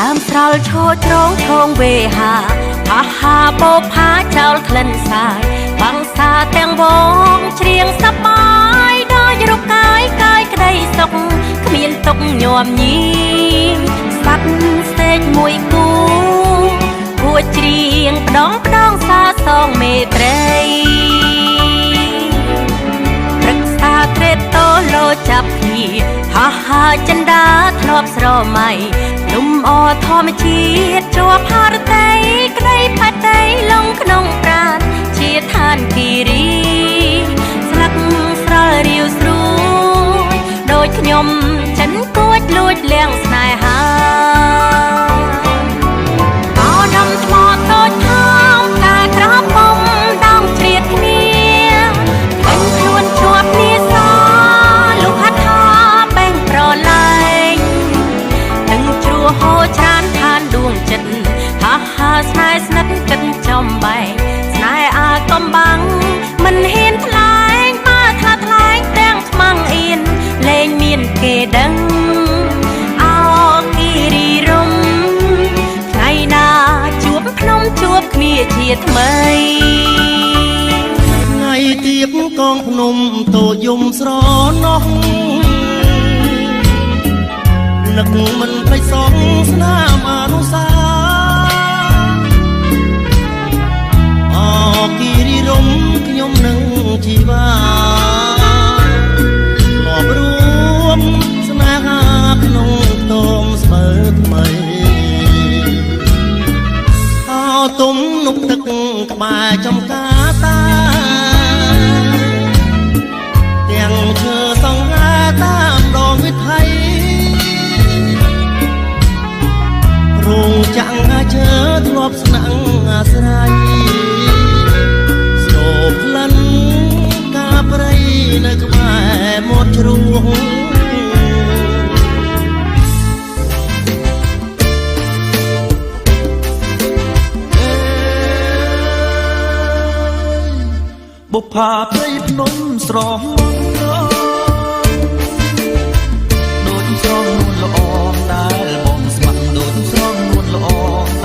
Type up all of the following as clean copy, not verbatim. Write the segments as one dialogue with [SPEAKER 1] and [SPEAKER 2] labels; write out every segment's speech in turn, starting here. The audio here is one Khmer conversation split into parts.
[SPEAKER 1] ដើមស្រល់ឈរត្រង់ឈងវេហាហាបោផាចោលក្លិនសាយបាំងសាទាំងវងច្រៀងសប្បាយដោយរកាយកាយក្តីសុខគ្មានទុកញោមញីសັດសេកមួយគូគួច្រៀងផ្ដងសាសងមេត្រីព្រឹក្សាត្រេតតូលោចាប់គ្នាហាចិន្តាធ្លាប់ស្រមៃលំអធម្មជាតិជាប់ហារតីក្តីផាតីលងក្នុងប្រាណជាឋានគិរីស្លឹកស្រល់រាវស្រួយដូចខ្ញុំចិនគួចលួចលៀងស្នេហាអោដំថ្មតូចថោកការក្រពុំដងជ្រៀតគ្នាឃើញខ្លួនជាប់គ្នាសលុះហាត់ថាបែងប្រឡែងទាំងជ្រោះហូរច្រានឋានដួងចិត្តហាស្នេហ៍ស្និទ្ធគិតចំបែងស្នេហ៍អាកំបាំងមិនហ៊ានថ្លែងបើថាថ្លែងទាំងខ្មាំងអៀនលែងមានគេដឹងអោគិរីរំថ្ងៃណាជួបភ្នំជួបគ្នាជាថ្មី
[SPEAKER 2] ថ្ងៃទៀបកងភ្នំតូចយំស្រណោះនឹកមិនភ្លេចសងស្នាមអនុសាគិរីរំខ្ញុំនឹងជីវាធ្លាប់រួមស្នេហាក្នុងតមស្មើថ្មីអោទុំនុកទឹកក្បែរចំការតាទាំងឈើសង្ហាតាមដងវិថីរោងចាំងអាជើធ្លាប់ស្នាក់អាស្រ័យក្លិនកាព្រៃនៅក្បែរមាត់ជ្រួងបុប្ផាព្រៃភ្នំស្រស់ដូចស្រស់នួនល្អដែលបងស្មាំដូចស្រស់នួនល្អ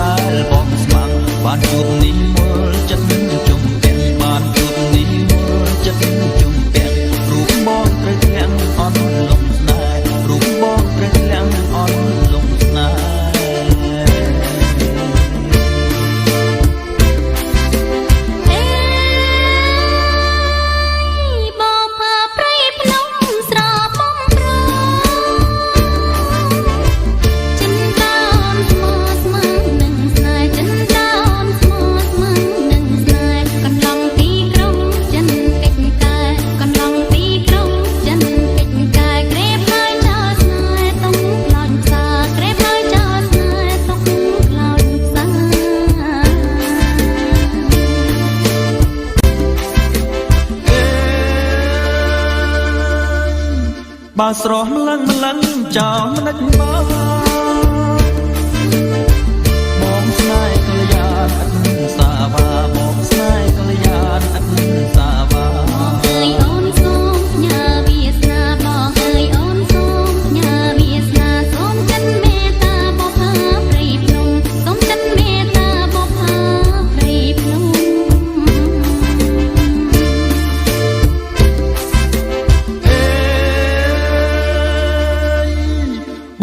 [SPEAKER 2] ដែលបងស្មាំបានជួបនេះមើលចិត្តជុំបានជួបនេះមើលចិត្តជុំពាក់រូបបងត្រូវទាំងអន់លំស្នេហ៍រូបបងត្រូវទាំងអន់លំស្នេហ៍បើស្រស់ម្លឹងម្លឹងចោលមិនដឹកបងស្នេហ៍កល្យានអត់សាវាបងស្នេហ៍កល្យានអត់សាវាអើយអូនសូមផ្ញើវាសនាបងអើយអូនសូមផ្ញើវាសនាសូមចិត្តមេត្តាបបផាព្រៃភ្នំសូមចិត្តមេត្តាបបផាព្រៃភ្នំ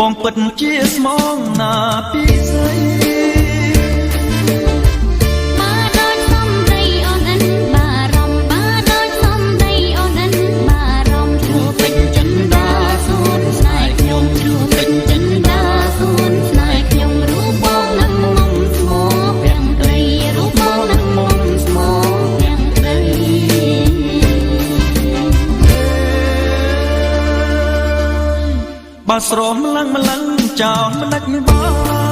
[SPEAKER 2] បងពិតជាស្មងណាពីស្រីបាដូចសំដីអូនអិនបារម្ភបាដូចសំដីអូនអិនបារម្ភជួបពេញចិន្តាសួនស្នេហ៍ខ្ញុំជួបពេញចិន្តាសួនស្នេហ៍ខ្ញុំរូបបងនឹងមុំស្មោប្រាំងត្រីរូបបងនឹងមុំស្មោប្រាំងត្រីបើស្រស់ម្លឹងម្លឹងចោលមិនដឹកបង